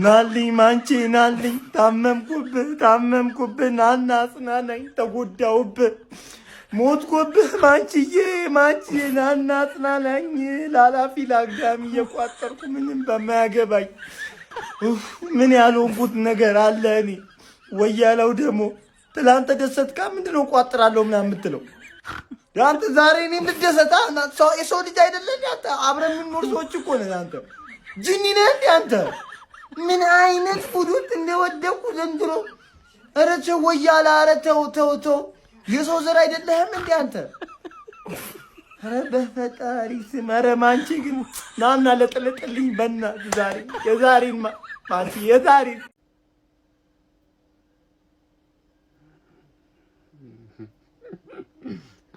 ናልኝ ማንቺ ናልኝ ታመምኩብህ ናና አጽናናኝ ተጎዳውብህ ሞትኩብህ ማንቺ ናና አጽናናኝ ላላፊ ላግዳሚ እየቋጠርኩ ምንም በማያገባኝ ምን ያልሆንኩት ነገር አለ እኔ ወያለው ደግሞ ትላንት ደሰትካ ምንድነው ቋጥራለሁ ምናምን የምትለው አንተ ዛሬ እኔ ልደሰታ የሰው ልጅ አይደለም አንተ አብረን የምንኖር ሰዎች እኮ ነን አንተ ጅኒ ነህ እንዴ አንተ ምን አይነት ፉዱት እንደወደቁ ዘንድሮ ኧረ ተው ወያላ ኧረ ተው የሰው ዘር አይደለህም እንዴ አንተ ኧረ በፈጣሪ ስም ኧረ ማንቺ ግን ናና ለጥልጥልኝ በእናትህ የዛሬን ማንቺ የዛሬን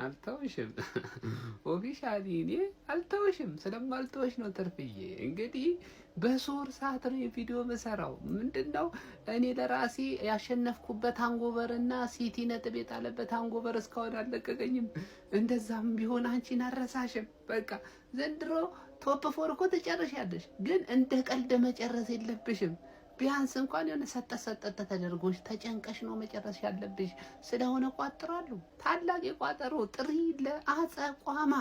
አልተውሽም ኦፊሻሊ እኔ አልተውሽም ስለማልተውሽ ነው ትርፍዬ እንግዲህ በሶር ሰዓት ነው የቪዲዮ መሰራው ምንድነው እኔ ለራሴ ያሸነፍኩበት አንጎበርና ሲቲ ነጥብ የጣለበት አንጎበር እስካሁን አልለቀቀኝም እንደዛም ቢሆን አንቺን አረሳሽም በቃ ዘንድሮ ቶፕ 4 እኮ ተጨርሻለሽ ግን እንደ ቀልድ መጨረስ የለብሽም ቢያንስ እንኳን የሆነ ሰጠ ተደርጎሽ ተጨንቀሽ ነው መጨረስ ያለብሽ ስለሆነ ቋጥራሉ ታላቅ የቋጠሮ ጥሪ ለአጸቋማ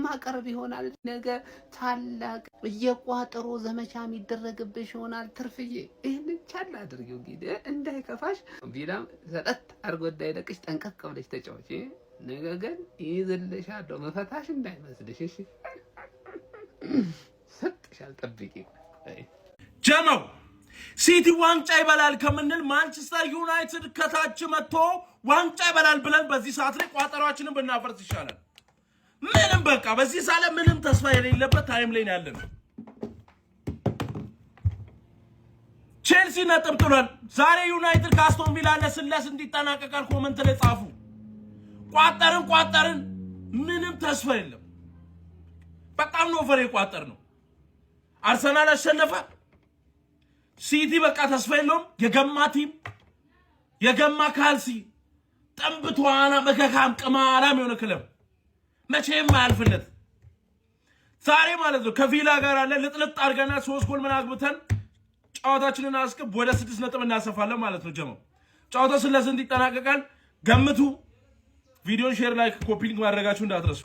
ማቀርብ ይሆናል ነገ ታላቅ የቋጠሮ ዘመቻ የሚደረግብሽ ይሆናል ትርፍዬ ይሄን ቻል አድርጊው እንግዲህ እንዳይከፋሽ ቢላም ሰጠት አርጎ እንዳይለቅሽ ጠንቀቅ ብለሽ ተጫወቺ ነገ ግን ይዝልሻለሁ መፈታሽ እንዳይመስልሽ እሺ ሰጥሻል ጠብቂ ጀመው ሲቲ ዋንጫ ይበላል ከምንል ማንቸስተር ዩናይትድ ከታች መጥቶ ዋንጫ ይበላል ብለን በዚህ ሰዓት ላይ ቋጠሯችንን ብናፈርስ ይሻላል ምንም በቃ በዚህ ሳለ ምንም ተስፋ የሌለበት ታይም ላይ ያለን ቼልሲ ነጥብ ጥሏል ዛሬ ዩናይትድ ካስቶን ቪላ ለስላስ እንዲጠናቀቃል ኮሜንት ላይ ጻፉ ቋጠርን ምንም ተስፋ የለም በጣም ነው ፈሬ ቋጠር ነው አርሰናል አሸነፈ ሲቲ በቃ ተስፋ የለውም የገማ ቲም የገማ ካልሲ ጠምብቷና መከካም ቅማላም የሆነ ክለብ መቼም አያልፍለት ዛሬ ማለት ነው ከቪላ ጋር አለ ልጥልጥ አድርገና 3 ጎል ምናግብተን ጨዋታችንን አስቀብ ወደ 6 ነጥብ እናሰፋለን ማለት ነው ጀመው ጨዋታው ስለዚህ ይጠናቀቃል ገምቱ ቪዲዮ ሼር ላይክ ኮፒ ሊንክ ማድረጋችሁ እንዳትረሱ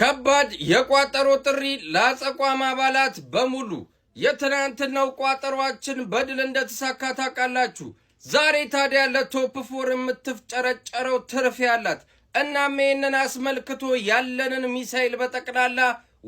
ከባድ የቋጠሮ ጥሪ ለአጸቋም አባላት በሙሉ የትናንትናው ቋጠሯችን በድል እንደተሳካ ታውቃላችሁ ዛሬ ታዲያ ለቶፕ 4 የምትፍጨረጨረው ትርፍ ያላት እናም ይሄንን አስመልክቶ ያለንን ሚሳኤል በጠቅላላ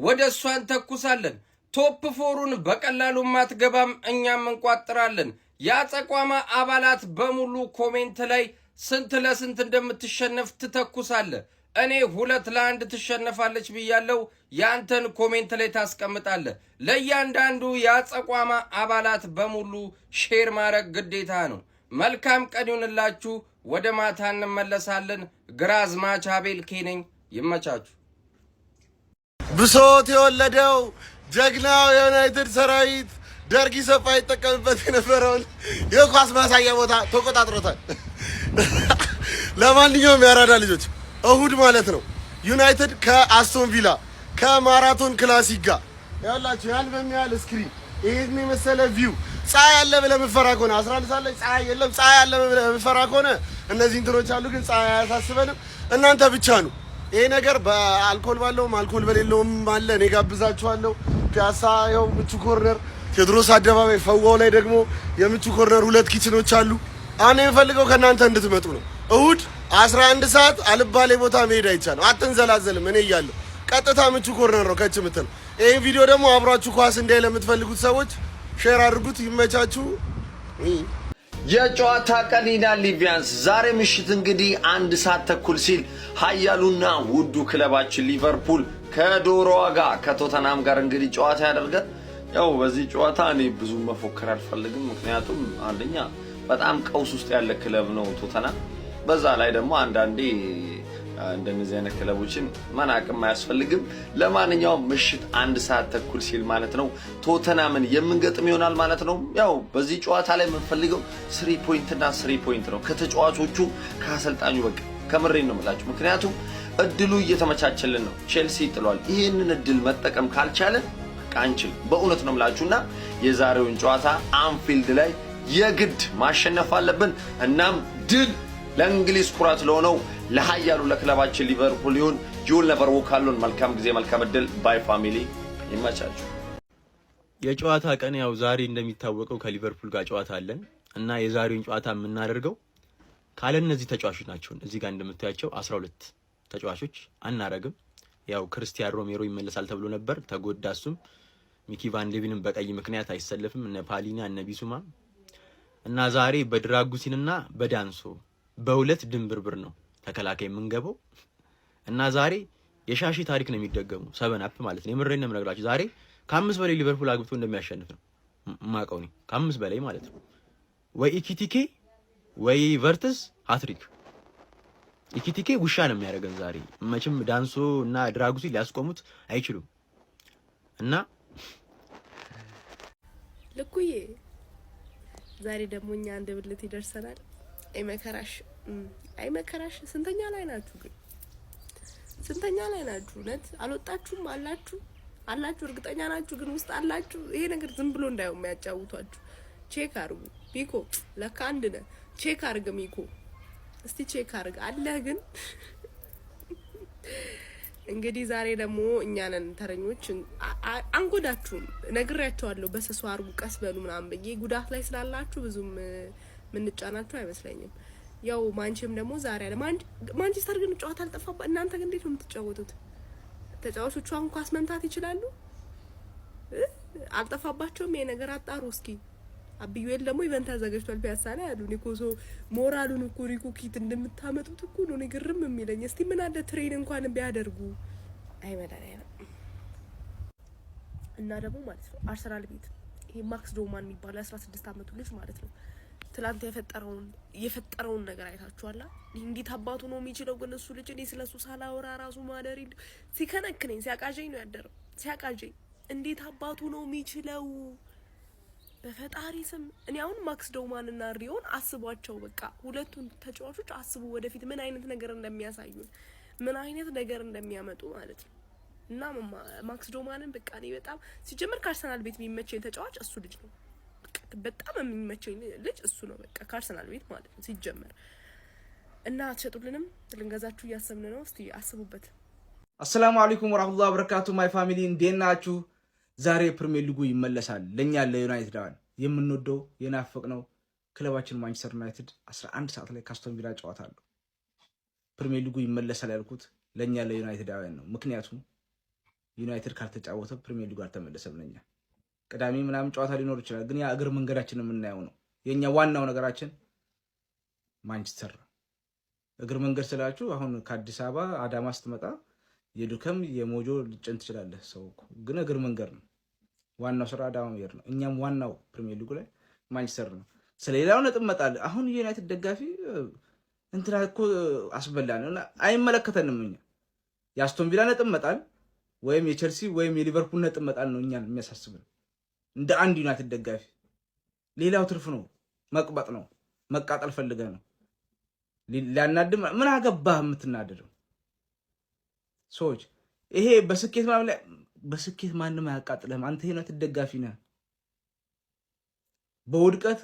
ወደ እሷን ተኩሳለን ቶፕ 4ን በቀላሉ ማትገባም እኛም እንቋጥራለን ያጸቋማ አባላት በሙሉ ኮሜንት ላይ ስንት ለስንት እንደምትሸነፍ ትተኩሳለ እኔ 2-1 ትሸነፋለች ብያለሁ ያንተን ኮሜንት ላይ ታስቀምጣለ ለእያንዳንዱ ያጸቋማ አባላት በሙሉ ሼር ማድረግ ግዴታ ነው መልካም ቀን ይሁንላችሁ ወደ ማታ እንመለሳለን ግራዝማች አቤል ኬነኝ ይመቻችሁ ብሶት የወለደው ጀግናው የዩናይትድ ሰራዊት ደርጊ ሰፋ ይጠቀምበት የነበረውን የኳስ ማሳያ ቦታ ተቆጣጥሮታል ለማንኛውም ያራዳ ልጆች እሁድ ማለት ነው ዩናይትድ ከአስቶን ቪላ ከማራቶን ክላሲክ ጋር ያላችሁ ያን በሚያል ስክሪን ይሄን የመሰለ ቪው ፀሐይ ያለ ብለህ መፈራ ከሆነ 11 ሰዓት ላይ ፀሐይ የለም ፀሐይ ያለ ብለህ መፈራ ከሆነ እነዚህ እንትኖች አሉ ግን ፀሐይ አያሳስበንም እናንተ ብቻ ነው ይሄ ነገር በአልኮል ባለውም አልኮል በሌለውም አለ እኔ ጋብዛችኋለሁ ፒያሳ ያው ምቹ ኮርነር ቴዎድሮስ አደባባይ ፈዋው ላይ ደግሞ የምቹ ኮርነር 2 ኪችኖች አሉ አኔ የምፈልገው ከናንተ እንድትመጡ ነው እሁድ 11 ሰዓት አልባሌ ቦታ መሄድ አይቻልም አትንዘላዘልም እኔ እያለሁ ቀጥታ ምቹ ኮርነር ነው ከች ምትል ይሄን ቪዲዮ ደግሞ አብራችሁ ኳስ እንዳይ ለምትፈልጉት ሰዎች ሼር አድርጉት ይመቻችሁ የጨዋታ ቀን ይላል ሊቪያንስ ዛሬ ምሽት እንግዲህ 1 ሰዓት ተኩል ሲል ኃያሉና ውዱ ክለባችን ሊቨርፑል ከዶሮዋ ጋር ከቶተናም ጋር እንግዲህ ጨዋታ ያደርጋል ያው በዚህ ጨዋታ እኔ ብዙ መፎከር አልፈልግም ምክንያቱም አንደኛ በጣም ቀውስ ውስጥ ያለ ክለብ ነው ቶተናም በዛ ላይ ደግሞ አንዳንዴ እንደነዚህ አይነት ክለቦችን ማናቅም አያስፈልግም ለማንኛውም ምሽት 1 ሰዓት ተኩል ሲል ማለት ነው ቶተናምን የምንገጥም ይሆናል ማለት ነው ያው በዚህ ጨዋታ ላይ የምንፈልገው 3 ፖይንት እና 3 ፖይንት ነው ከተጫዋቾቹ ከአሰልጣኙ በቃ ከምሬን ነው የምላችሁ ምክንያቱም እድሉ እየተመቻቸልን ነው ቼልሲ ጥሏል ይሄንን እድል መጠቀም ካልቻለ ቃንችል በእውነት ነው የምላችሁና የዛሬውን ጨዋታ አንፊልድ ላይ የግድ ማሸነፍ አለብን። እናም ድል ለእንግሊዝ ኩራት ለሆነው ለኃያሉ ለክለባችን ሊቨርፑል ይሁን። ዩል ነቨር ዎክ አሉን። መልካም ጊዜ፣ መልካም እድል። ባይ ፋሚሊ፣ ይመቻችሁ። የጨዋታ ቀን ያው ዛሬ እንደሚታወቀው ከሊቨርፑል ጋር ጨዋታ አለን እና የዛሬውን ጨዋታ የምናደርገው ካለ እነዚህ ተጫዋቾች ናቸው። እዚህ ጋር እንደምታያቸው 12 ተጫዋቾች አናረግም። ያው ክርስቲያን ሮሜሮ ይመለሳል ተብሎ ነበር፣ ተጎዳ። እሱም ሚኪ ቫን ሌቪንም በቀይ ምክንያት አይሰለፍም። እነ ፓሊና እነ ቢሱማ እና ዛሬ በድራጉሲንና በዳንሶ በሁለት ድንብርብር ነው ተከላካይ የምንገባው እና ዛሬ የሻሺ ታሪክ ነው የሚደገሙ 7 አፕ ማለት ነው። የምሬን ነው የምነግራችሁ። ዛሬ ከ5 በላይ ሊቨርፑል አግብቶ እንደሚያሸንፍ ነው ማቀው ነው። ከ5 በላይ ማለት ነው። ወይ ኢኪቲኬ ወይ ቨርትስ ሃትሪክ። ኢኪቲኬ ውሻ ነው የሚያደርገን ዛሬ። መቼም ዳንሶ እና ድራጉሲ ሊያስቆሙት አይችሉም እና ልኩዬ ዛሬ ደግሞ እኛ አንድ ብልት ይደርሰናል። አይ መከራሽ ስንተኛ ላይ ናችሁ ግን? ስንተኛ ላይ ናችሁ? እውነት አልወጣችሁም? አላችሁ እርግጠኛ ናችሁ ግን ውስጥ አላችሁ? ይሄ ነገር ዝም ብሎ እንዳይው የሚያጫውቷችሁ ቼክ አርጉ። ሚኮ ለካ አንድ ነህ። ቼክ አርግ ሚኮ፣ እስቲ ቼክ አርግ አለህ ግን እንግዲህ ዛሬ ደግሞ እኛ ነን ተረኞች። አንጎዳችሁም፣ ነግሬያቸዋለሁ። በሰሱ አርጉ፣ ቀስ በሉ ምናምን ብዬ ጉዳት ላይ ስላላችሁ ብዙም ምንጫናችሁ አይመስለኝም። ያው ማንቼም ደግሞ ዛሬ አለ ማንቸስተር ግን ጨዋታ አልጠፋባ። እናንተ ግን እንዴት ነው የምትጫወቱት? ተጫዋቾቹ አሁን ኳስ መምታት ይችላሉ? አልጠፋባቸውም? ይሄ ነገር አጣሩ እስኪ። አብዩኤል ደግሞ ኢቨንት አዘጋጅቷል ፒያሳ ላይ አሉ። ኒኮሶ ሞራሉን እኮ ሪኩኪት እንደምታመጡት እኮ ነው ግርም የሚለኝ። እስቲ ምን አለ ትሬን እንኳን ቢያደርጉ አይመዳላይ ነው። እና ደግሞ ማለት ነው አርሰናል ቤት ይሄ ማክስ ዶማን የሚባል 16 አመቱ ልጅ ማለት ነው ትላንት የፈጠረውን ነገር አይታችኋላ። እንዴት አባቱ ነው የሚችለው ግን እሱ ልጅ። እኔ ስለሱ ሳላወራ ራሱ ማደሪ ሲከነክነኝ ሲያቃዠኝ ነው ያደረው። ሲያቃዠኝ እንዴት አባቱ ነው የሚችለው? በፈጣሪ ስም እኔ አሁን ማክስ ዶማን እና ሪዮን አስቧቸው። በቃ ሁለቱን ተጫዋቾች አስቡ፣ ወደፊት ምን አይነት ነገር እንደሚያሳዩን፣ ምን አይነት ነገር እንደሚያመጡ ማለት ነው። እና ማክስ ዶማንን በቃ እኔ በጣም ሲጀምር ከአርሰናል ቤት የሚመቸኝ ተጫዋች እሱ ልጅ ነው። በጣም የሚመቸኝ ልጅ እሱ ነው። በቃ ከአርሰናል ቤት ማለት ነው ሲጀመር። እና አትሸጡልንም? ልንገዛችሁ እያሰብን ነው። እስቲ አስቡበት። አሰላሙ አለይኩም ወራህመቱላሂ ወበረካቱ ማይ ፋሚሊ እንዴት ናችሁ? ዛሬ ፕሪሚየር ሊጉ ይመለሳል። ለኛ ለዩናይትድ የምንወደው የናፈቅነው ክለባችን ማንቸስተር ዩናይትድ 11 ሰዓት ላይ ካስቶን ቪላ ጨዋታ አለው። ፕሪሚየር ሊጉ ይመለሳል ያልኩት ለኛ ለዩናይትዳውያን ነው። ምክንያቱም ዩናይትድ ካልተጫወተ ፕሪሚየር ሊጉ አልተመለሰም። ለኛ ቅዳሜ ምናምን ጨዋታ ሊኖር ይችላል፣ ግን ያ እግር መንገዳችን የምናየው ነው። የኛ ዋናው ነገራችን ማንቸስተር ነው። እግር መንገድ ስላችሁ አሁን ከአዲስ አበባ አዳማ ስትመጣ የዱከም የሞጆ ልጭን ትችላለህ ሰው፣ ግን እግር መንገድ ነው። ዋናው ስራ አዳማ መሄድ ነው። እኛም ዋናው ፕሪሚየር ሊጉ ላይ ማንቸስተር ነው። ስለሌላው ነጥብ መጣል። አሁን የዩናይትድ ደጋፊ እንትና እኮ አስበላን እና አይመለከተንም። እኛ የአስቶን ቪላ ነጥብ መጣል ወይም የቸልሲ ወይም የሊቨርፑል ነጥብ መጣል ነው እኛን የሚያሳስብን እንደ አንድ ዩናይትድ ደጋፊ። ሌላው ትርፍ ነው፣ መቅበጥ ነው፣ መቃጠል ፈልገህ ነው። ሊያናድም ምን አገባህ የምትናደደው ሰዎች? ይሄ በስኬት ማለት ላይ በስኬት ማንም አያቃጥልህም። አንተ ዩናይትድ ደጋፊ ነህ። በውድቀት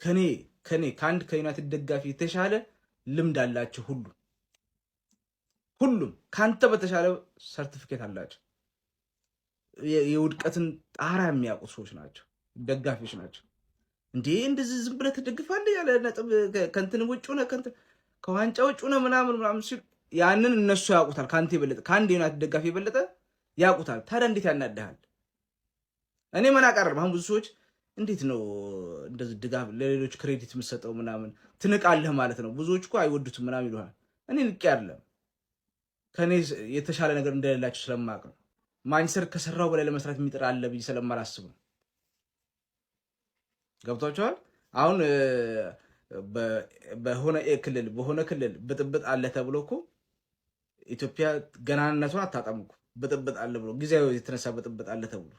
ከአንድ ከዩናይትድ ደጋፊ የተሻለ ልምድ አላቸው። ሁሉም ካንተ በተሻለ ሰርቲፊኬት አላቸው። የውድቀትን ጣራ የሚያውቁ ሰዎች ናቸው፣ ደጋፊዎች ናቸው። እንዴ እንደዚህ ዝም ብለህ ትደግፋለህ ያለ ነጥብ ከእንትን ውጭ ሆነ ከዋንጫ ውጭ ሆነ ምናምን ሲል ያንን እነሱ ያውቁታል። ካንተ የበለጠ ከአንድ ዩናይትድ ደጋፊ የበለጠ ያውቁታል። ታዲያ እንዴት ያናድሃል? እኔ ምን አቀርብ? አሁን ብዙ ሰዎች እንዴት ነው እንደዚህ ድጋፍ ለሌሎች ክሬዲት የምትሰጠው ምናምን ትንቃለህ ማለት ነው። ብዙዎች እኮ አይወዱትም ምናምን ይሉሃል። እኔ ንቄ አይደለም፣ ከኔ የተሻለ ነገር እንደሌላቸው ስለማውቅ ነው። ማንቸስተር ከሰራው በላይ ለመስራት የሚጥር አለ ብዬ ስለማላስብ ነው። ገብቷቸዋል። አሁን በሆነ ክልል ብጥብጥ አለ ተብሎ እኮ ኢትዮጵያ ገናንነቷን አታጣም እኮ። ብጥብጥ አለ ብሎ ጊዜያዊ የተነሳ ብጥብጥ አለ ተብሎ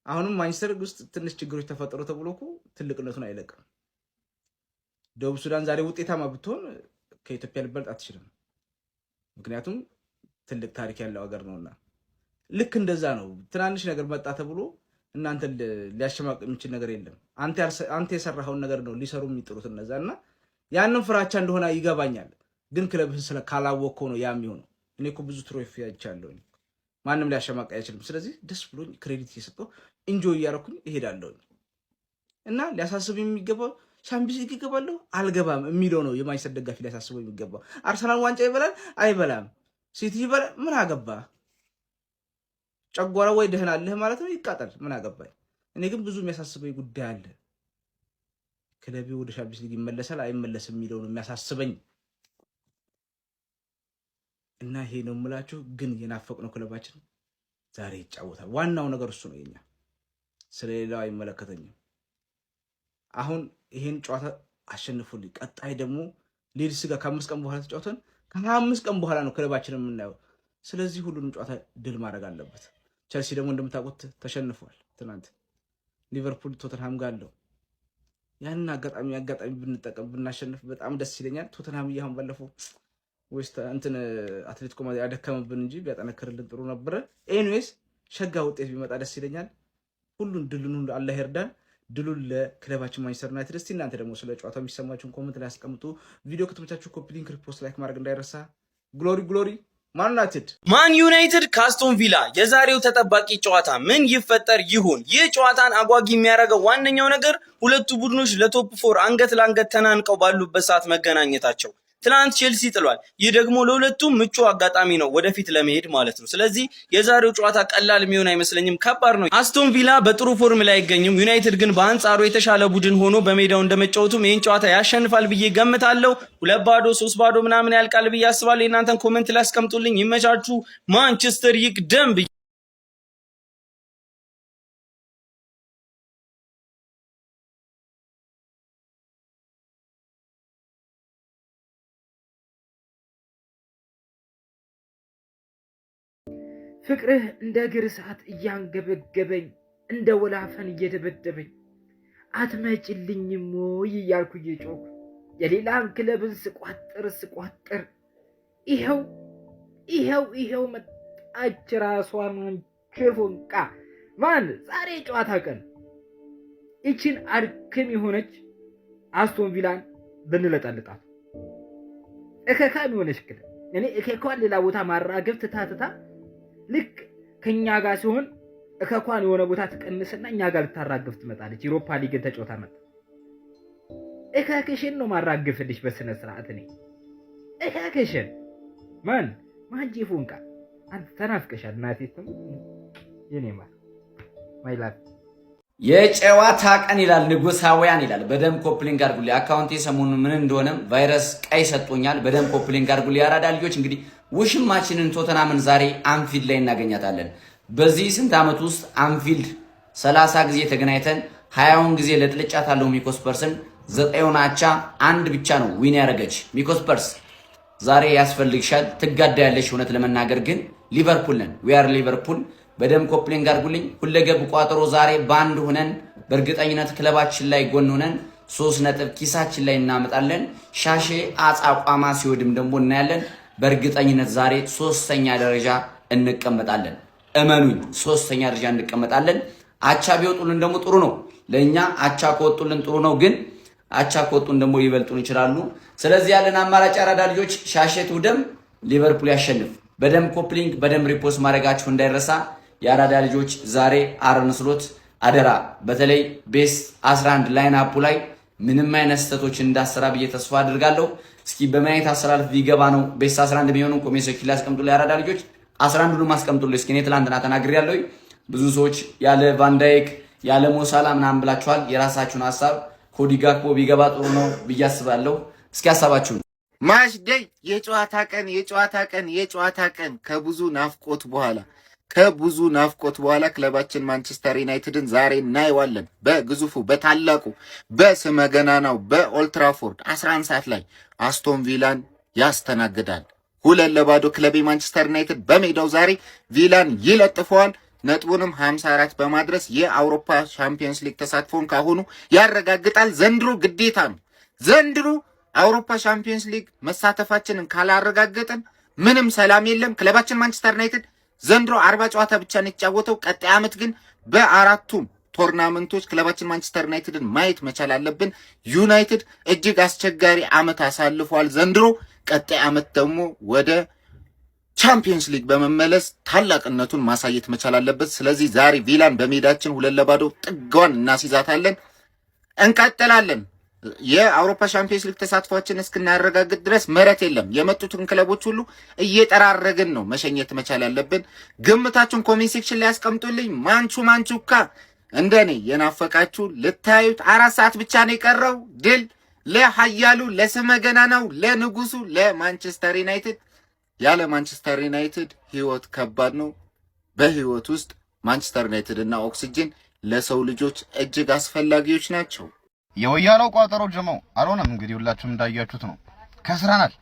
አሁንም ማንቸስተር ውስጥ ትንሽ ችግሮች ተፈጠሩ ተብሎ እኮ ትልቅነቱን አይለቅም። ደቡብ ሱዳን ዛሬ ውጤታማ ብትሆን ከኢትዮጵያ ልበልጥ አትችልም። ምክንያቱም ትልቅ ታሪክ ያለው ሀገር ነውና። ልክ እንደዛ ነው። ትናንሽ ነገር መጣ ተብሎ እናንተ ሊያሸማቅ የሚችል ነገር የለም። አንተ የሰራኸውን ነገር ነው ሊሰሩ የሚጥሩት እነዛና ያንን ፍራቻ እንደሆነ ይገባኛል። ግን ክለብህን ካላወቅከው ነው ያ የሚሆነው። እኔ እኮ ብዙ ትሮፊ አይቻለሁ። ማንም ሊያሸማቅ አይችልም። ስለዚህ ደስ ብሎኝ ክሬዲት እየሰጠሁ ኢንጆይ እያደረኩኝ እሄዳለሁ እና ሊያሳስብ የሚገባው ሻምፒዮንስ ሊግ ይገባለሁ አልገባም የሚለው ነው የማንቸስተር ደጋፊ ሊያሳስበው የሚገባው። አርሰናል ዋንጫ ይበላል አይበላም፣ ሲቲ ይበላል ምን አገባ? ጨጓራ ወይ ደህና አለህ ማለት ነው ይቃጠል፣ ምን አገባኝ? እኔ ግን ብዙ የሚያሳስበኝ ጉዳይ አለ። ክለቤ ወደ ሻምፒዮንስ ሊግ ይመለሳል አይመለስም የሚለው ነው የሚያሳስበኝ። እና ይሄ ነው የምላችሁ። ግን የናፈቅነው ክለባችን ዛሬ ይጫወታል። ዋናው ነገር እሱ ነው። የኛ ስለሌላው አይመለከተኝም። አሁን ይሄን ጨዋታ አሸንፉልኝ። ቀጣይ ደግሞ ሊድስ ጋር ከ5 ቀን በኋላ ተጫውተን ከ25 ቀን በኋላ ነው ክለባችንን የምናየው። ስለዚህ ሁሉንም ጨዋታ ድል ማድረግ አለበት። ቸልሲ ደግሞ እንደምታውቁት ተሸንፏል ትናንት። ሊቨርፑል ቶተንሃም ጋር አለው። ያንን አጋጣሚ ብንጠቀም ብናሸንፍ በጣም ደስ ይለኛል። ቶተንሃም ይሁን ባለፈው ወይስ እንትን አትሌቲኮ ማድሪድ ያደከመብን እንጂ ቢያጠነክርልን ጥሩ ነበረ። ኤኒዌይስ ሸጋ ውጤት ቢመጣ ደስ ይለኛል። ሁሉን ድሉን አላህ ይርዳን። ድሉን ለክለባችን ማንቸስተር ዩናይትድ። እስቲ እናንተ ደግሞ ስለ ጨዋታው የሚሰማችሁን ኮሜንት ላይ አስቀምጡ። ቪዲዮ ከተመቻችሁ ኮፒ ሊንክ፣ ሪፖስት፣ ላይክ ማድረግ እንዳይረሳ። ግሎሪ ግሎሪ ማን ዩናይትድ። ማን ዩናይትድ ከአስቶን ቪላ የዛሬው ተጠባቂ ጨዋታ ምን ይፈጠር ይሆን? ይህ ጨዋታን አጓጊ የሚያደርገው ዋነኛው ነገር ሁለቱ ቡድኖች ለቶፕ 4 አንገት ለአንገት ተናንቀው ባሉበት ሰዓት መገናኘታቸው። ትናንት ቼልሲ ጥሏል። ይህ ደግሞ ለሁለቱም ምቹ አጋጣሚ ነው ወደፊት ለመሄድ ማለት ነው። ስለዚህ የዛሬው ጨዋታ ቀላል የሚሆን አይመስለኝም፣ ከባድ ነው። አስቶን ቪላ በጥሩ ፎርም ላይ አይገኝም። ዩናይትድ ግን በአንጻሩ የተሻለ ቡድን ሆኖ በሜዳው እንደመጫወቱም ይህን ጨዋታ ያሸንፋል ብዬ ገምታለሁ። 2-0 3-0 ምናምን ያልቃል ብዬ አስባለሁ። የእናንተን ኮሜንት ላይ አስቀምጡልኝ። ይመቻችሁ። ማንቸስተር ይቅደም። ፍቅርህ እንደ እግር እሳት እያንገበገበኝ እንደ ወላፈን እየደበደበኝ አትመጭልኝም ወይ እያልኩ እየጮኩ የሌላን ክለብን ስቋጥር ይኸው መጣች ራሷ ማንቸፎንቃ። ማን ዛሬ ጨዋታ ቀን ይችን አድክም የሆነች አስቶን ቪላን ብንለጠልጣት እከካም የሆነች ክለብ እኔ እከኳን ሌላ ቦታ ማራገብ ትታትታ ልክ ከኛ ጋር ሲሆን እከኳን የሆነ ቦታ ትቀንስና እኛ ጋር ልታራግፍ ትመጣለች። ዩሮፓ ሊግን ተጫውታ መጣ። እከክሽን ነው ማራግፍልሽ በስነ ስርዓት። እኔ እከክሽን ማን ጂፉንቃ አንተ ተናፍቀሻል። እናቴትም የኔማ ማይላት የጨዋታ ቀን ይላል ንጉሳውያን ይላል። በደም ኮፕሊንግ አድርጉልኝ። አካውንቴ ሰሞኑን ምን እንደሆነም ቫይረስ ቀይ ሰጥቶኛል። በደም ኮፕሊንግ አድርጉልኝ። ያራዳ ልጆች እንግዲህ ውሽማችንን ቶተናምን ዛሬ አንፊልድ ላይ እናገኛታለን። በዚህ ስንት ዓመት ውስጥ አንፊልድ 30 ጊዜ ተገናኝተን 20ውን ጊዜ ለጥልጫታለሁ። ሚኮስፐርስን 9ውን አቻ አንድ ብቻ ነው ዊን ያደረገች። ሚኮስፐርስ ዛሬ ያስፈልግሻል፣ ትጋዳያለሽ። እውነት ለመናገር ግን ሊቨርፑል ነን። ዊ አር ሊቨርፑል። በደም ኮፕሊንግ አድርጉልኝ። ሁለገብ ቋጠሮ ዛሬ ባንድ ሆነን በእርግጠኝነት ክለባችን ላይ ጎን ሆነን 3 ነጥብ ኪሳችን ላይ እናመጣለን። ሻሼ አጻቋማ ሲወድም ደግሞ እናያለን። በእርግጠኝነት ዛሬ 3ኛ ደረጃ እንቀመጣለን። እመኑኝ 3ኛ ደረጃ እንቀመጣለን። አቻ ቢወጡልን ደግሞ ጥሩ ነው። ለኛ አቻ ከወጡልን ጥሩ ነው፣ ግን አቻ ከወጡን ደግሞ ይበልጡን ይችላሉ። ስለዚህ ያለን አማራጭ አራዳ ልጆች ሻሼቱ ደም ሊቨርፑል ያሸንፍ። በደም ኮፕሊንግ በደም ሪፖስት ማድረጋችሁ እንዳይረሳ። የአራዳ ልጆች ዛሬ አርነ ስሎት አደራ፣ በተለይ ቤስ 11 ላይን አፑ ላይ ምንም አይነት ስህተቶችን እንዳሰራ ብዬ ተስፋ አድርጋለሁ። እስኪ በማየት አሰላልፍ ቢገባ ነው ቤስ 11 የሚሆኑ ኮሜንት ሴክሽን ላይ አስቀምጡልኝ። የአራዳ ልጆች 11 ሁሉ ማስቀምጡልኝ። እስኪ እኔ ትላንትና ተናግሬያለሁ። ብዙ ሰዎች ያለ ቫንዳይክ ያለ ሞሳላ ምናምን ብላችኋል። የራሳችሁን ሀሳብ ኮዲ ጋክፖ ቢገባ ጥሩ ነው ብዬ አስባለሁ። እስኪ ሀሳባችሁን ማች ዴይ የጨዋታ ቀን ከብዙ ናፍቆት በኋላ ክለባችን ማንቸስተር ዩናይትድን ዛሬ እናየዋለን። በግዙፉ በታላቁ በስመ ገናናው በኦልትራፎርድ 11 ሰዓት ላይ አስቶን ቪላን ያስተናግዳል። 2-0 ክለቤ ማንቸስተር ዩናይትድ በሜዳው ዛሬ ቪላን ይለጥፈዋል። ነጥቡንም 54 በማድረስ የአውሮፓ ሻምፒዮንስ ሊግ ተሳትፎን ካሁኑ ያረጋግጣል። ዘንድሮ ግዴታ ነው። ዘንድሮ አውሮፓ ሻምፒዮንስ ሊግ መሳተፋችንን ካላረጋገጥን ምንም ሰላም የለም። ክለባችን ማንቸስተር ዩናይትድ ዘንድሮ 40 ጨዋታ ብቻ ነው የተጫወተው። ቀጣይ ዓመት ግን በአራቱም ቶርናመንቶች ክለባችን ማንቸስተር ዩናይትድን ማየት መቻል አለብን። ዩናይትድ እጅግ አስቸጋሪ ዓመት አሳልፏል ዘንድሮ። ቀጣይ ዓመት ደግሞ ወደ ቻምፒየንስ ሊግ በመመለስ ታላቅነቱን ማሳየት መቻል አለበት። ስለዚህ ዛሬ ቪላን በሜዳችን 2-0 ጥጓን እናስይዛታለን። እንቀጥላለን። የአውሮፓ ቻምፒየንስ ሊግ ተሳትፏችን እስክናረጋግጥ ድረስ መረት የለም። የመጡትን ክለቦች ሁሉ እየጠራረግን ነው መሸኘት መቻል ያለብን። ግምታችሁን ኮሜንት ሴክሽን ላይ ያስቀምጡልኝ። ማንቹካ እንደኔ የናፈቃችሁ ልታዩት 4 ሰዓት ብቻ ነው የቀረው። ድል ለኃያሉ ለስመ ገናናው ለንጉሱ ለማንቸስተር ዩናይትድ። ያለ ማንቸስተር ዩናይትድ ህይወት ከባድ ነው። በህይወት ውስጥ ማንቸስተር ዩናይትድ እና ኦክሲጅን ለሰው ልጆች እጅግ አስፈላጊዎች ናቸው። የወያለው ቋጠሮ ጀመው አልሆነም። እንግዲህ ሁላችሁም እንዳያችሁት ነው። ከስራናል።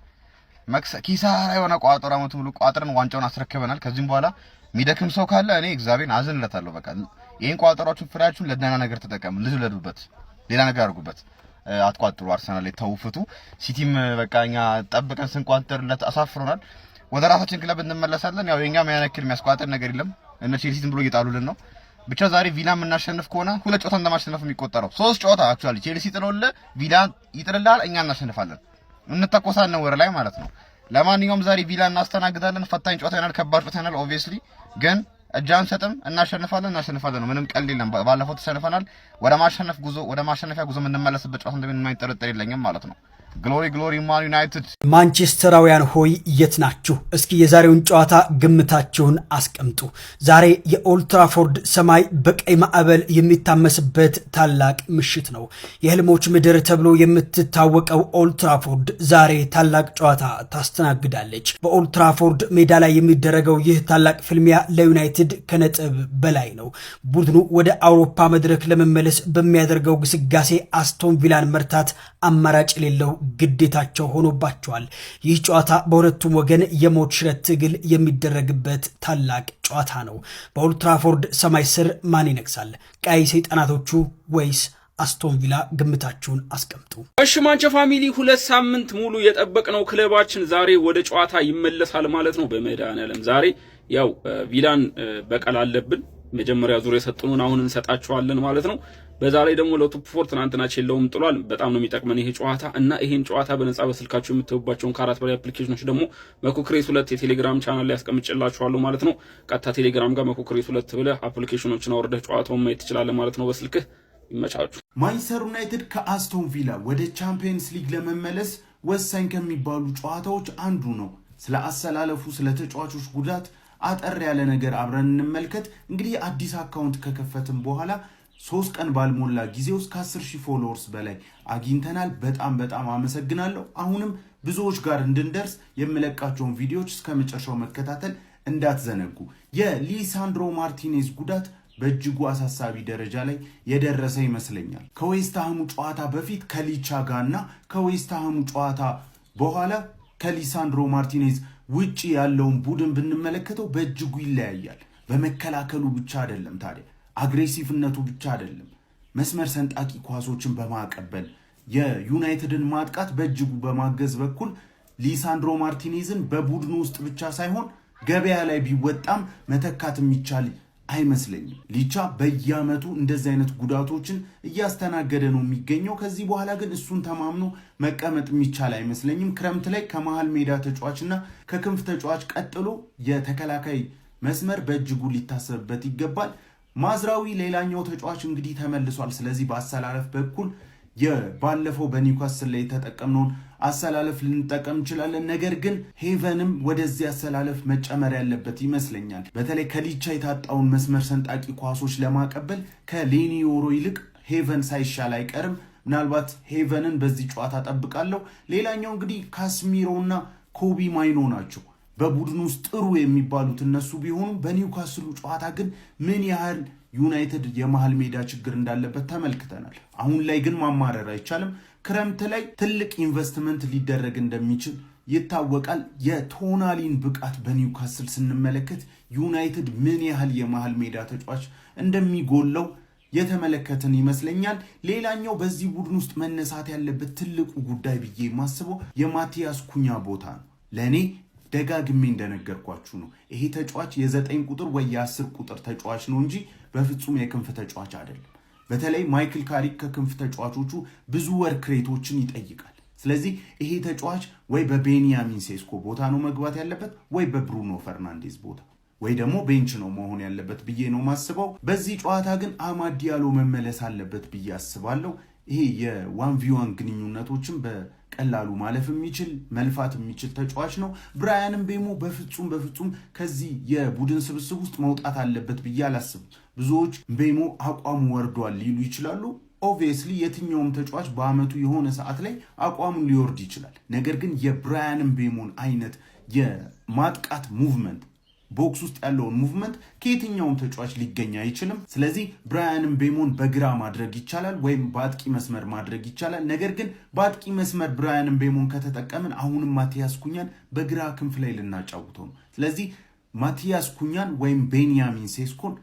ኪሳራ የሆነ ቋጠሮ አመቱ ሙሉ ቋጥረን ዋንጫውን አስረክበናል። ከዚህም በኋላ የሚደክም ሰው ካለ እኔ እግዚአብሔርን አዝንለታለሁ። በቃ ይሄን ቋጠሯችሁን ፍሬያችሁን ለደህና ነገር ተጠቀሙ። ልዝለዱበት፣ ሌላ ነገር አድርጉበት። አትቋጥሩ። አርሰናል ላይ ተውፍቱ። ሲቲም በቃ እኛ ጠብቀን ስንቋጥርለት አሳፍሮናል። ወደ ራሳችን ክለብ እንመለሳለን። ያው የኛም ያነክል የሚያስቋጥር ነገር የለም። እነ ቼልሲ ዝም ብሎ እየጣሉልን ነው። ብቻ ዛሬ ቪላ የምናሸንፍ ከሆነ 2 ጨዋታ እንደማሸነፍ የሚቆጠረው 3 ጨዋታ አክቹአሊ ቼልሲ ጥሎለ ቪላ ይጥልላል፣ እኛ እናሸንፋለን። እንተቆሳለን ወር ላይ ማለት ነው። ለማንኛውም ዛሬ ቪላ እናስተናግዳለን። ፈታኝ ጨዋታ ይሆናል፣ ከባድ ጨዋታ ይሆናል። ኦብቪየስሊ ግን እጃን ሰጥም እናሸንፋለን ነው። ምንም ቀልድ የለም። ባለፈው ተሸንፈናል። ወደ ማሸነፊያ ጉዞ የምንመለስበት ጨዋታ እንደምንማይጠረጠር የለኝም ማለት ነው። ግሎሪ ማን ዩናይትድ። ማንቸስተራውያን ሆይ የት ናችሁ? እስኪ የዛሬውን ጨዋታ ግምታችሁን አስቀምጡ። ዛሬ የኦልትራፎርድ ሰማይ በቀይ ማዕበል የሚታመስበት ታላቅ ምሽት ነው። የህልሞች ምድር ተብሎ የምትታወቀው ኦልትራፎርድ ዛሬ ታላቅ ጨዋታ ታስተናግዳለች። በኦልትራፎርድ ሜዳ ላይ የሚደረገው ይህ ታላቅ ፍልሚያ ለዩናይትድ ከነጥብ በላይ ነው። ቡድኑ ወደ አውሮፓ መድረክ ለመመለስ በሚያደርገው ግስጋሴ አስቶን ቪላን መርታት አማራጭ የሌለው ግዴታቸው ሆኖባቸዋል። ይህ ጨዋታ በሁለቱም ወገን የሞት ሽረት ትግል የሚደረግበት ታላቅ ጨዋታ ነው። በኦልትራፎርድ ሰማይ ስር ማን ይነግሳል? ቀይ ሰይጣናቶቹ ወይስ አስቶን ቪላ? ግምታችሁን አስቀምጡ። እሺ ማንቸ ፋሚሊ 2 ሳምንት ሙሉ የጠበቅነው ክለባችን ዛሬ ወደ ጨዋታ ይመለሳል ማለት ነው። በመድኃኒዓለም ዛሬ ያው ቪላን በቀል አለብን። መጀመሪያ ዙር የሰጡንን አሁን እንሰጣቸዋለን ማለት ነው። በዛ ላይ ደግሞ ለቶፕ 4 ትናንትና ቼለውም ጥሏል። በጣም ነው የሚጠቅመን ይሄ ጨዋታ እና ይሄን ጨዋታ በነፃ በስልካችሁ የምትውባቸውን ከ4 በላይ አፕሊኬሽኖች ደግሞ መኩክሬስ 2 የቴሌግራም ቻናል ላይ ያስቀምጭላችኋለሁ ማለት ነው። ቀጥታ ቴሌግራም ጋር መኩክሬስ 2 ብለህ አፕሊኬሽኖችን አውርደህ ጨዋታውን ማየት ትችላለህ ማለት ነው በስልክህ። ይመቻችሁ። ማንቸስተር ዩናይትድ ከአስቶን ቪላ ወደ ቻምፒየንስ ሊግ ለመመለስ ወሳኝ ከሚባሉ ጨዋታዎች አንዱ ነው። ስለ አሰላለፉ፣ ስለ ተጫዋቾች ጉዳት አጠር ያለ ነገር አብረን እንመልከት። እንግዲህ አዲስ አካውንት ከከፈትን በኋላ 3 ቀን ባልሞላ ጊዜ ውስጥ ከ10,000 ፎሎወርስ በላይ አግኝተናል። በጣም አመሰግናለሁ። አሁንም ብዙዎች ጋር እንድንደርስ የምለቃቸውን ቪዲዮዎች እስከ መጨረሻው መከታተል እንዳትዘነጉ። የሊሳንድሮ ማርቲኔዝ ጉዳት በእጅጉ አሳሳቢ ደረጃ ላይ የደረሰ ይመስለኛል። ከዌስትሃሙ ጨዋታ በፊት ከሊቻ ጋርና ከዌስትሃሙ ጨዋታ በኋላ ከሊሳንድሮ ማርቲኔዝ ውጪ ያለውን ቡድን ብንመለከተው በእጅጉ ይለያያል። በመከላከሉ ብቻ አይደለም ታዲያ አግሬሲቭነቱ ብቻ አይደለም፣ መስመር ሰንጣቂ ኳሶችን በማቀበል የዩናይትድን ማጥቃት በእጅጉ በማገዝ በኩል ሊሳንድሮ ማርቲኔዝን በቡድኑ ውስጥ ብቻ ሳይሆን ገበያ ላይ ቢወጣም መተካት የሚቻል አይመስለኝም። ሊቻ በየአመቱ እንደዚህ አይነት ጉዳቶችን እያስተናገደ ነው የሚገኘው። ከዚህ በኋላ ግን እሱን ተማምኖ መቀመጥ የሚቻል አይመስለኝም። ክረምት ላይ ከመሃል ሜዳ ተጫዋችና ከክንፍ ተጫዋች ቀጥሎ የተከላካይ መስመር በእጅጉ ሊታሰብበት ይገባል። ማዝራዊ ሌላኛው ተጫዋች እንግዲህ ተመልሷል። ስለዚህ በአሰላለፍ በኩል የባለፈው በኒውካስል ላይ የተጠቀምነውን አሰላለፍ ልንጠቀም እንችላለን። ነገር ግን ሄቨንም ወደዚህ አሰላለፍ መጨመር ያለበት ይመስለኛል። በተለይ ከሊቻ የታጣውን መስመር ሰንጣቂ ኳሶች ለማቀበል ከሌኒዮሮ ይልቅ ሄቨን ሳይሻል አይቀርም። ምናልባት ሄቨንን በዚህ ጨዋታ ጠብቃለሁ። ሌላኛው እንግዲህ ካስሚሮና ኮቢ ማይኖ ናቸው። በቡድን ውስጥ ጥሩ የሚባሉት እነሱ ቢሆኑ በኒውካስሉ ጨዋታ ግን ምን ያህል ዩናይትድ የመሃል ሜዳ ችግር እንዳለበት ተመልክተናል። አሁን ላይ ግን ማማረር አይቻልም። ክረምት ላይ ትልቅ ኢንቨስትመንት ሊደረግ እንደሚችል ይታወቃል። የቶናሊን ብቃት በኒውካስል ስንመለከት ዩናይትድ ምን ያህል የመሃል ሜዳ ተጫዋች እንደሚጎለው የተመለከትን ይመስለኛል። ሌላኛው በዚህ ቡድን ውስጥ መነሳት ያለበት ትልቁ ጉዳይ ብዬ የማስበው የማቲያስ ኩኛ ቦታ ነው። ለእኔ ደጋግሜ እንደነገርኳችሁ ነው። ይሄ ተጫዋች የ9 ቁጥር ወይ የ10 ቁጥር ተጫዋች ነው እንጂ በፍጹም የክንፍ ተጫዋች አይደለም። በተለይ ማይክል ካሪክ ከክንፍ ተጫዋቾቹ ብዙ ወርክ ሬቶችን ይጠይቃል። ስለዚህ ይሄ ተጫዋች ወይ በቤንያሚን ሴስኮ ቦታ ነው መግባት ያለበት ወይ በብሩኖ ፈርናንዴዝ ቦታ ወይ ደግሞ ቤንች ነው መሆን ያለበት ብዬ ነው ማስበው። በዚህ ጨዋታ ግን አማድ ዲያሎ መመለስ አለበት ብዬ አስባለሁ። ይሄ የ1v1 ግንኙነቶችን በቀላሉ ማለፍ የሚችል መልፋት የሚችል ተጫዋች ነው። ብራያን ምቤሞ በፍጹም ከዚህ የቡድን ስብስብ ውስጥ መውጣት አለበት ብዬ አላስብም። ብዙዎች ምቤሞ አቋሙ ወርዷል ሊሉ ይችላሉ። ኦብቪየስሊ የትኛውም ተጫዋች በአመቱ የሆነ ሰዓት ላይ አቋሙን ሊወርድ ይችላል። ነገር ግን የብራያን ምቤሞን አይነት የማጥቃት ሙቭመንት ቦክስ ውስጥ ያለውን ሙቭመንት ከየትኛውም ተጫዋች ሊገኝ አይችልም። ስለዚህ ብራያን ምቤሞን በግራ ማድረግ ይቻላል ወይም በአጥቂ መስመር ማድረግ ይቻላል። ነገር ግን በአጥቂ መስመር ብራያን ምቤሞን ከተጠቀምን አሁንም ማቲያስ ኩኛን በግራ ክንፍ ላይ ልናጫውተው ነው። ስለዚህ ማቲያስ ኩኛን ወይም ቤንያሚን ሴስኮን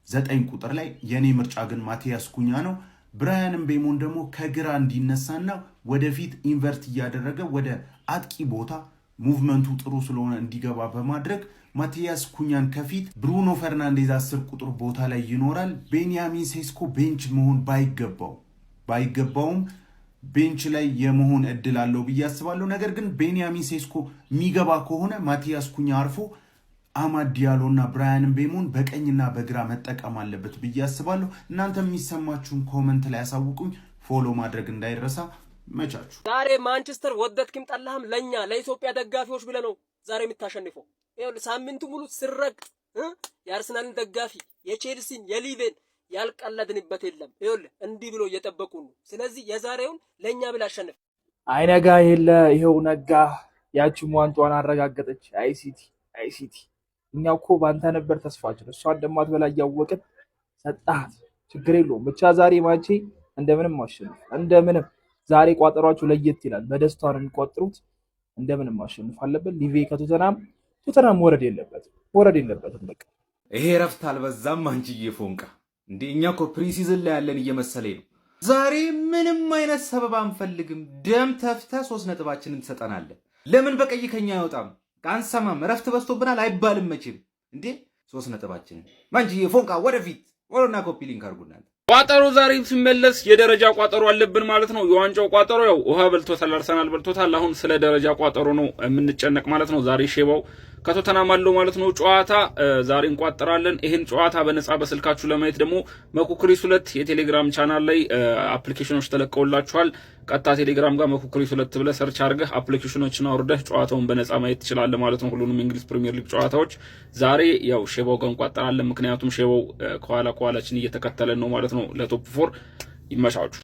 9 ቁጥር ላይ የኔ ምርጫ ግን ማቲያስ ኩኛ ነው። ብራያን ምቤሞን ደግሞ ከግራ እንዲነሳና ወደፊት ኢንቨርት እያደረገ ወደ አጥቂ ቦታ ሙቭመንቱ ጥሩ ስለሆነ እንዲገባ በማድረግ ማቲያስ ኩኛን ከፊት ብሩኖ ፈርናንዴዝ 10 ቁጥር ቦታ ላይ ይኖራል። ቤንያሚን ሴስኮ ቤንች መሆን ባይገባውም ቤንች ላይ የመሆን እድል አለው ብዬ አስባለሁ። ነገር ግን ቤንያሚን ሴስኮ የሚገባ ከሆነ ማቲያስ ኩኛ አርፎ አማድ ዲያሎ እና ብራያን ምቤሞን በቀኝና በግራ መጠቀም አለበት ብዬ አስባለሁ። እናንተ የሚሰማችሁን ኮመንት ላይ ያሳውቁኝ። ፎሎ ማድረግ እንዳይረሳ። መቻችሁ። ዛሬ ማንቸስተር ወደድክም ጠላህም ለኛ ለኢትዮጵያ ደጋፊዎች ብለህ ነው ዛሬ የምታሸንፈው። ይኸውልህ ሳምንቱ ሙሉ ስረግጥ የአርሰናልን ደጋፊ የቼልሲን የሊቬን ያልቀለድንበት የለም። ይኸውልህ እንዲህ ብሎ እየጠበቁ ነው። ስለዚህ የዛሬውን ለኛ ብለህ አሸንፍ። አይነጋ የለ ይኸው ነጋ። ያቺም ዋንጫዋን አረጋገጠች። አይሲቲ እኛ እኮ ባንተ ነበር ተስፋችን። እሷ እንደማትበላ እያወቅን ሰጣት። ችግር የለውም ብቻ ዛሬ ማቼ እንደምንም አሸንፍ። እንደምንም ዛሬ ቋጠሯችሁ ለየት ይላል። በደስታ ነው የሚቆጥሩት። እንደምንም ማሸነፍ አለበት። ሊቬ ከቶተናም ወረድ የለበትም። በቃ ይሄ ረፍት አልበዛም? አንቺዬ ፎንቃ እንዴ እኛ እኮ ፕሪሲዝን ላይ ያለን እየመሰለኝ ነው። ዛሬ ምንም አይነት ሰበብ አንፈልግም። ደም ተፍተ 3 ነጥባችንን ትሰጠናለህ። ለምን በቀይ ከኛ አይወጣም? አንሰማም። ረፍት በዝቶብናል አይባልም መቼም። እንዴ 3 ነጥባችንን አንቺዬ ፎንቃ ወደፊት ወሮና ኮፒ ሊንክ አድርጉናል። ቋጠሮ ዛሬ ሲመለስ የደረጃ ቋጠሮ አለብን ማለት ነው። የዋንጫው ቋጠሮ ያው ውሃ በልቶታል፣ አርሰናል በልቶታል። አሁን ስለ ደረጃ ቋጠሮ ነው የምንጨነቅ ማለት ነው። ዛሬ ሼባው ከቶተናም አለው ማለት ነው ጨዋታ ዛሬ እንቋጠራለን። ይሄን ጨዋታ በነፃ በስልካችሁ ለማየት ደግሞ መኩክሪስ 2 የቴሌግራም ቻናል ላይ አፕሊኬሽኖች ተለቀውላችኋል። ቀጥታ ቴሌግራም ጋር መኩክሪስ 2 ብለህ ሰርች አድርገህ አፕሊኬሽኖችን አውርደህ ጨዋታውን በነፃ ማየት ትችላለህ ማለት ነው። ሁሉንም እንግሊዝ ፕሪሚየር ሊግ ጨዋታዎች ዛሬ ያው ሼባው ጋር እንቋጠራለን። ምክንያቱም ሼባው ከኋላችን እየተከተለን ነው ማለት ነው ለቶፕ 4 ይመሻችሁ።